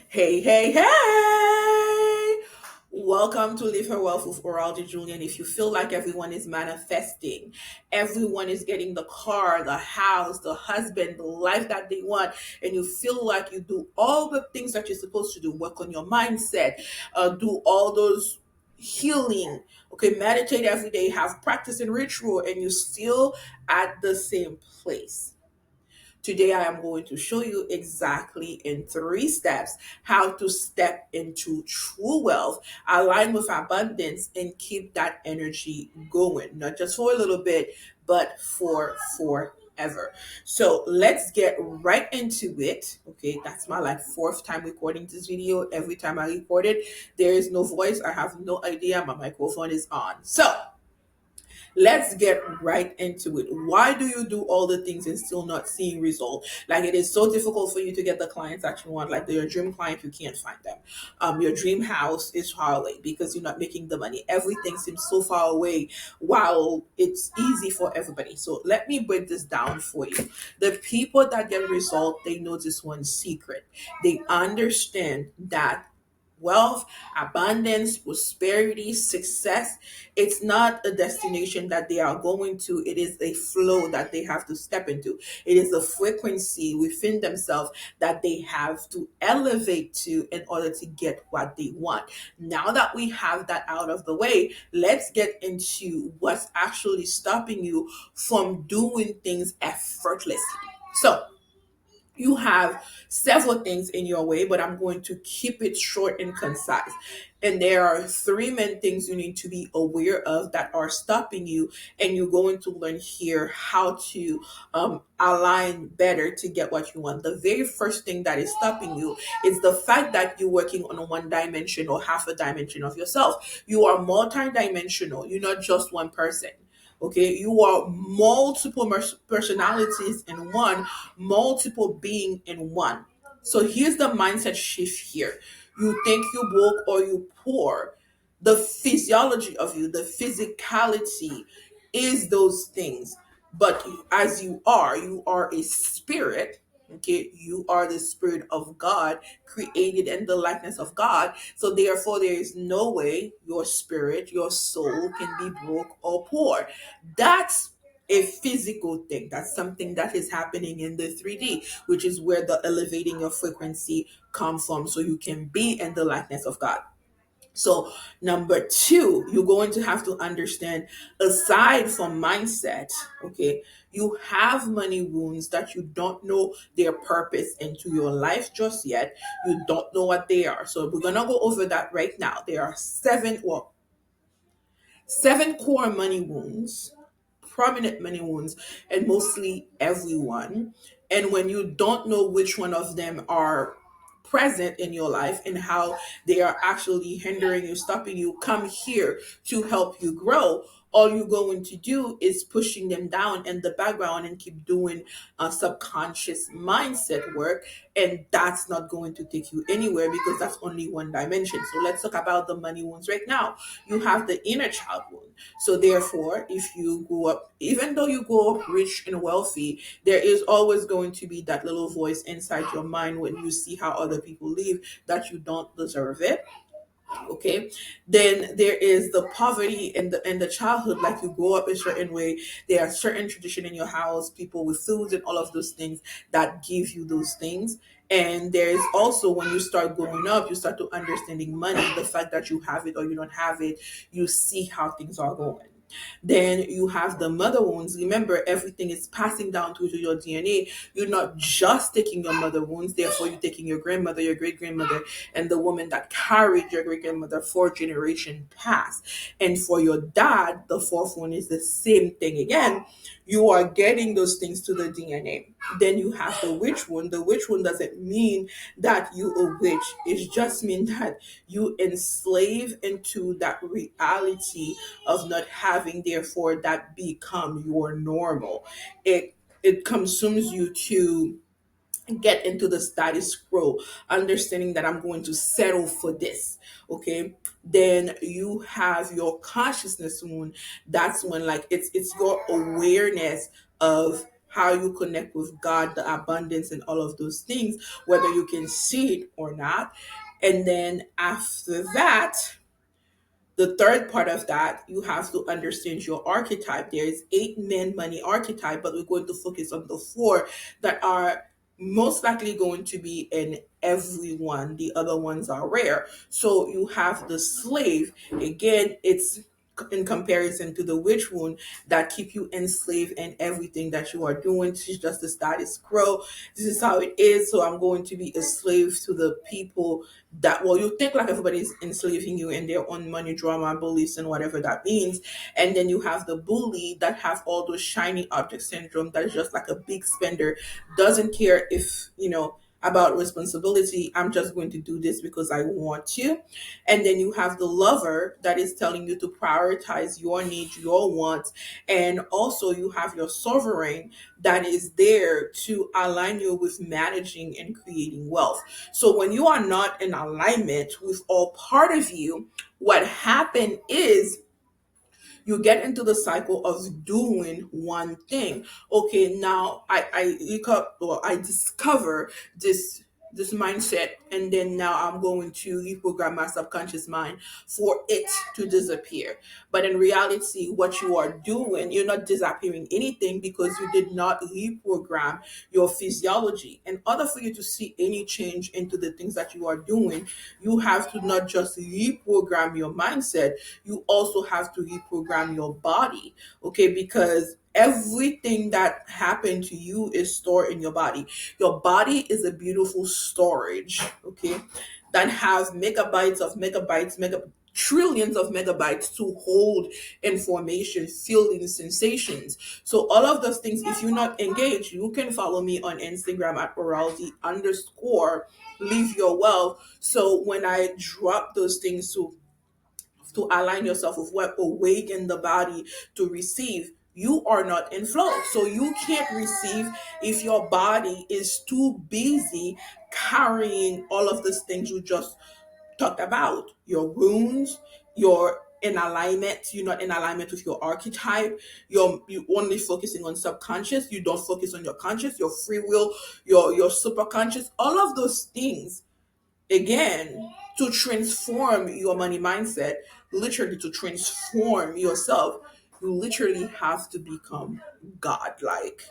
Hey, hey, hey! Welcome to Live Her Wealth with Auraldie Julien. If you feel like everyone is manifesting, everyone is getting the car, the house, the husband, the life that they want, and you feel like you do all the things that you're supposed to do, work on your mindset, do all those healing, okay, meditate every day, have practice and ritual, and you're still at the same place. Today, I am going to show you exactly in 3 steps how to step into true wealth, align with abundance, and keep that energy going, not just for a little bit, but for forever. So let's get right into it. Okay, that's my like fourth time recording this video. Every time I record it, there is no voice. I have no idea. My microphone is on. So let's get right into it. Why do you do all the things and still not seeing result? Like it is so difficult for you to get the clients that you want. Like your dream client, you can't find them. Your dream house is far away because you're not making the money. Everything seems so far away while it's easy for everybody. So let me break this down for you. The people that get result, they know this one secret. They understand that wealth, abundance, prosperity, success, it's not a destination that they are going to. It is a flow that they have to step into. It is a frequency within themselves that they have to elevate to in order to get what they want. Now that we have that out of the way, let's get into what's actually stopping you from doing things effortlessly. So, you have several things in your way, but I'm going to keep it short and concise. And there are three main things you need to be aware of that are stopping you, and you're going to learn here how to align better to get what you want. The very first thing that is stopping you is the fact that you're working on one dimension or half a dimension of yourself. You are multidimensional. You're not just one person. Okay, you are multiple personalities in one, multiple being in one. So here's the mindset shift here. You think you broke or you poor. The physiology of you, the physicality is those things. But as you are a spirit. Okay, you are the spirit of God, created in the likeness of God. So therefore, there is no way your spirit, your soul can be broke or poor. That's a physical thing. That's something that is happening in the 3D, which is where the elevating your frequency come from so you can be in the likeness of God. So, number two, you're going to have to understand, aside from mindset, okay, you have money wounds that you don't know their purpose into your life just yet. You don't know what they are. So, we're going to go over that right now. There are seven core money wounds, prominent money wounds, and mostly everyone. And when you don't know which one of them are present in your life and how they are actually hindering you, stopping you, come here to help you grow. All you're going to do is pushing them down in the background and keep doing subconscious mindset work, and that's not going to take you anywhere because that's only one dimension. So let's talk about the money wounds right now. You have the inner child wound. So therefore, if you grow up, even though you grow up rich and wealthy, there is always going to be that little voice inside your mind when you see how other people live that you don't deserve it. Okay, then there is the poverty in the childhood. Like you grow up a certain way, there are certain tradition in your house, people with foods and all of those things that give you those things. And there is also, when you start growing up, you start to understanding money, the fact that you have it or you don't have it, you see how things are going. Then you have the mother wounds. Remember, everything is passing down through to your DNA. You're not just taking your mother wounds, therefore you're taking your grandmother, your great grandmother, and the woman that carried your great grandmother 4 generation past. And for your dad, the fourth one is the same thing again. You are getting those things to the DNA. Then you have the witch one. The witch one doesn't mean that you a witch. It just means that you enslave into that reality of not having, therefore that become your normal. It consumes you to get into the status quo, understanding that I'm going to settle for this. Okay, then you have your consciousness wound. That's when, like, it's your awareness of how you connect with God, the abundance, and all of those things, whether you can see it or not. And then after that, the third part of that, you have to understand your archetype. There is eight men money archetype, but we're going to focus on the four that are most likely going to be in everyone. The other ones are rare. So you have the slave. Again, it's in comparison to the witch wound that keep you enslaved in everything that you are doing. This is just the status quo. This is how it is. So I'm going to be a slave to the people that, well, you think like everybody's enslaving you in their own money drama beliefs and whatever that means. And then you have the bully that have all those shiny object syndrome, that is just like a big spender, doesn't care if about responsibility. I'm just going to do this because I want to. And then you have the lover that is telling you to prioritize your needs, your wants. And also you have your sovereign that is there to align you with managing and creating wealth. So when you are not in alignment with all part of you, what happened is you get into the cycle of doing one thing. Okay, now I look up, or I discover this mindset, and then now I'm going to reprogram my subconscious mind for it to disappear. But in reality, what you are doing, you're not disappearing anything, because you did not reprogram your physiology. In order for you to see any change into the things that you are doing, you have to not just reprogram your mindset, you also have to reprogram your body. Okay, because everything that happened to you is stored in your body. Your body is a beautiful storage, okay, that has megabytes of megabytes, trillions of megabytes to hold information, feelings, sensations. So all of those things, if you're not engaged, you can follow me on Instagram at Auraldie underscore live your wealth. So when I drop those things to align yourself with what awaken the body to receive, you are not in flow. So you can't receive if your body is too busy carrying all of these things you just talked about. Your wounds, your in alignment, you're not in alignment with your archetype, you only focusing on subconscious, you don't focus on your conscious, your free will, your super conscious, all of those things. Again, to transform your money mindset, literally to transform yourself, you literally have to become godlike.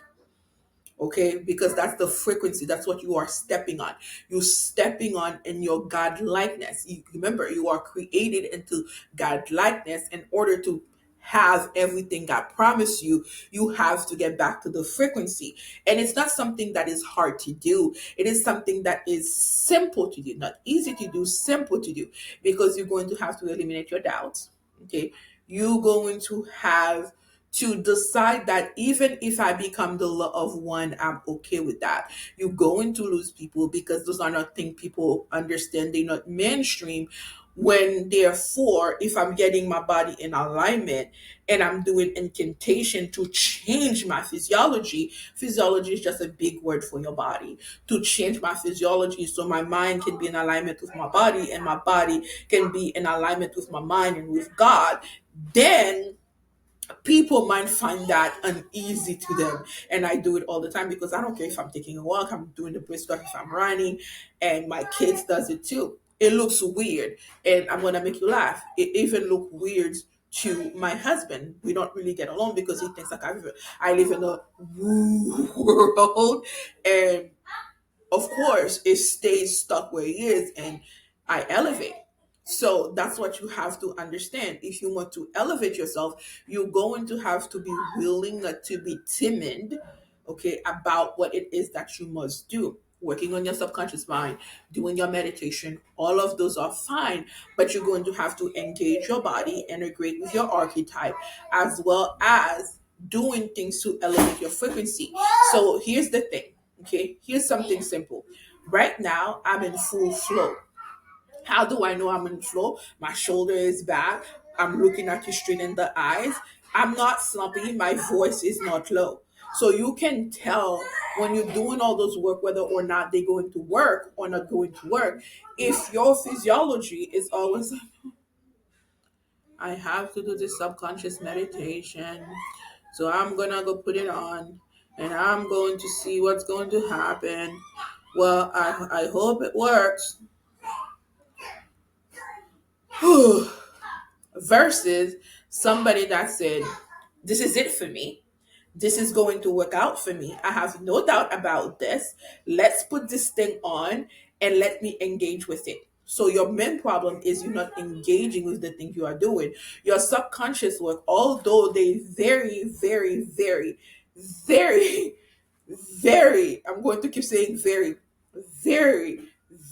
Okay, because that's the frequency, that's what you are stepping on. You're stepping on in your god likeness. You remember, you are created into god likeness. In order to have everything God promised you, you have to get back to the frequency. And it's not something that is hard to do, it is something that is simple to do, not easy to do, simple to do, because you're going to have to eliminate your doubts. Okay, you're going to have to decide that even if I become the law of one, I'm okay with that. You're going to lose people, because those are not things people understand. They're not mainstream. When therefore, if I'm getting my body in alignment and I'm doing incantation to change my physiology is just a big word for your body. To change my physiology so my mind can be in alignment with my body, and my body can be in alignment with my mind and with God, then people might find that uneasy to them. And I do it all the time, because I don't care if I'm taking a walk, I'm doing the brisk walk, if I'm running, and my kids does it too. It looks weird, and I'm gonna make you laugh. It even look weird to my husband. We don't really get along, because he thinks like I live in a woo world, and of course it stays stuck where it is, and I elevate. So that's what you have to understand. If you want to elevate yourself, you're going to have to be willing not to be timid, okay, about what it is that you must do. Working on your subconscious mind, doing your meditation, all of those are fine, but you're going to have to engage your body, integrate with your archetype, as well as doing things to elevate your frequency. So here's the thing, okay? Here's something simple. Right now, I'm in full flow. How do I know I'm in flow? My shoulder is back. I'm looking at you straight in the eyes. I'm not slumpy. My voice is not low. So you can tell when you're doing all those work, whether or not they're going to work or not going to work. If your physiology is always, I have to do this subconscious meditation, so I'm gonna go put it on. and I'm going to see what's going to happen. Well, I hope it works. Versus somebody that said, this is it for me. This is going to work out for me. I have no doubt about this. Let's put this thing on and let me engage with it. So your main problem is you're not engaging with the thing you are doing. Your subconscious work, although they very, I'm going to keep saying very,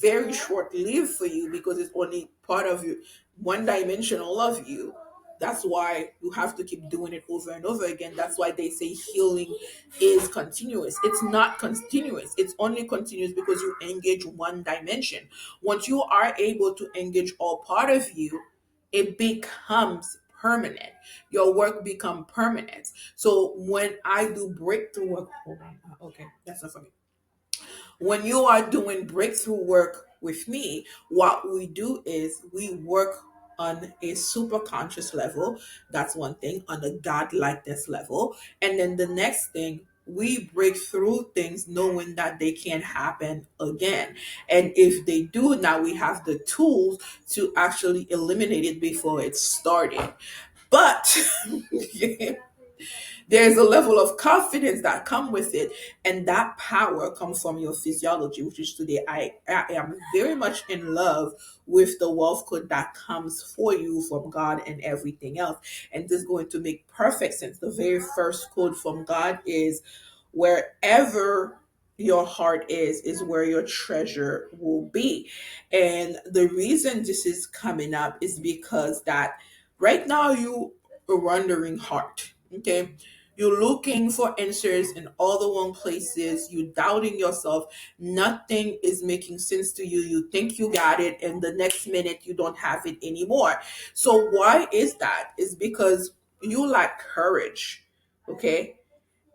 very short lived for you because it's only part of you, one dimensional of you. That's why you have to keep doing it over and over again. That's why they say healing is continuous. It's not continuous. It's only continuous because you engage one dimension. Once you are able to engage all part of you, it becomes permanent. Your work become permanent. So when I do breakthrough work, hold on, okay, that's not for me. When you are doing breakthrough work with me, what we do is we work on a super conscious level. That's one thing, on the God likeness level. And then the next thing, we break through things knowing that they can't happen again. And if they do, now we have the tools to actually eliminate it before it started. But there's a level of confidence that come with it, and that power comes from your physiology, which is today I am very much in love with the wealth code that comes for you from God and everything else. And this is going to make perfect sense. The very first code from God is, wherever your heart is where your treasure will be. And the reason this is coming up is because that right now you a wandering heart. Okay, you're looking for answers in all the wrong places. You doubting yourself. Nothing is making sense to you. You think you got it, and the next minute you don't have it anymore. So why is that? It's because you lack courage. Okay,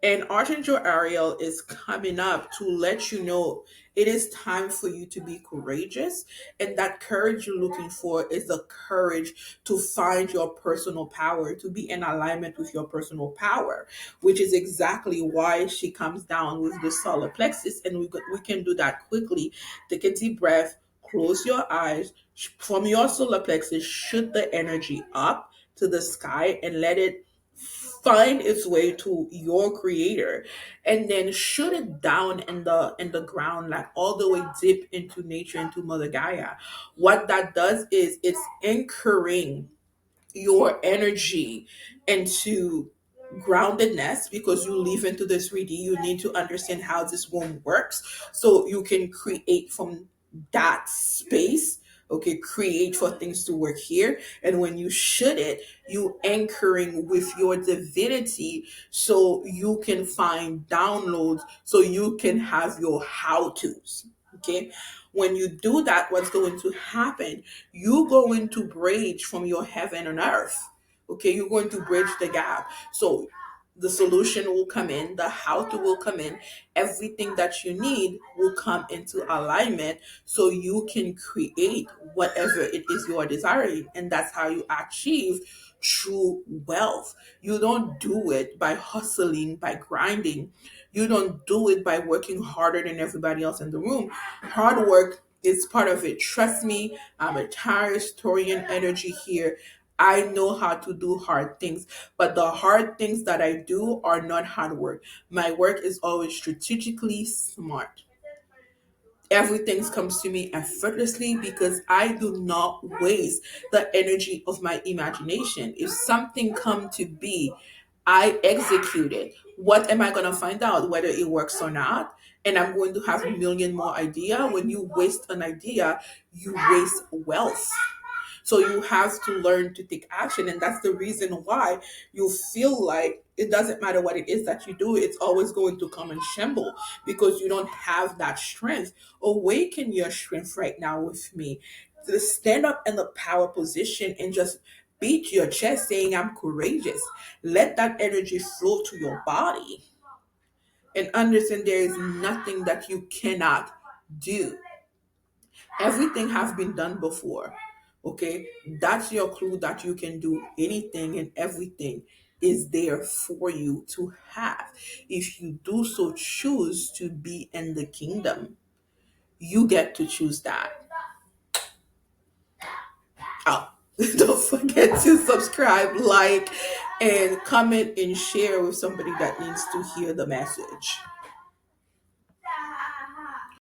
and Archangel Ariel is coming up to let you know it is time for you to be courageous. And that courage you're looking for is the courage to find your personal power, to be in alignment with your personal power, which is exactly why she comes down with the solar plexus. And we can do that quickly. Take a deep breath, close your eyes. From your solar plexus, shoot the energy up to the sky and let it find its way to your creator, and then shoot it down in the ground, like all the way deep into nature, into Mother Gaia. What that does is it's anchoring your energy into groundedness, because you live into the 3D. You need to understand how this womb works so you can create from that space. Okay, create for things to work here. And when you should it, you anchoring with your divinity so you can find downloads, so you can have your how to's. Okay, when you do that, what's going to happen, you're going to bridge from your heaven and earth. Okay, you're going to bridge the gap. So the solution will come in, the how to will come in, everything that you need will come into alignment so you can create whatever it is you are desiring. And that's how you achieve true wealth. You don't do it by hustling, by grinding. You don't do it by working harder than everybody else in the room. Hard work is part of it. Trust me, I'm a Taurus energy here. I know how to do hard things, but the hard things that I do are not hard work. My work is always strategically smart. Everything comes to me effortlessly because I do not waste the energy of my imagination. If something come to be, I execute it. What am I going to find out, whether it works or not? And I'm going to have a million more idea. When you waste an idea, you waste wealth. So you have to learn to take action. And that's the reason why you feel like it doesn't matter what it is that you do, it's always going to come and shamble because you don't have that strength. Awaken your strength right now with me. To stand up in the power position and just beat your chest saying, I'm courageous. Let that energy flow to your body and understand there is nothing that you cannot do. Everything has been done before. Okay, that's your clue that you can do anything and everything. is there for you to have. If you do so choose to be in the kingdom, you get to choose that. Oh, don't forget to subscribe, like, and comment and share with somebody that needs to hear the message.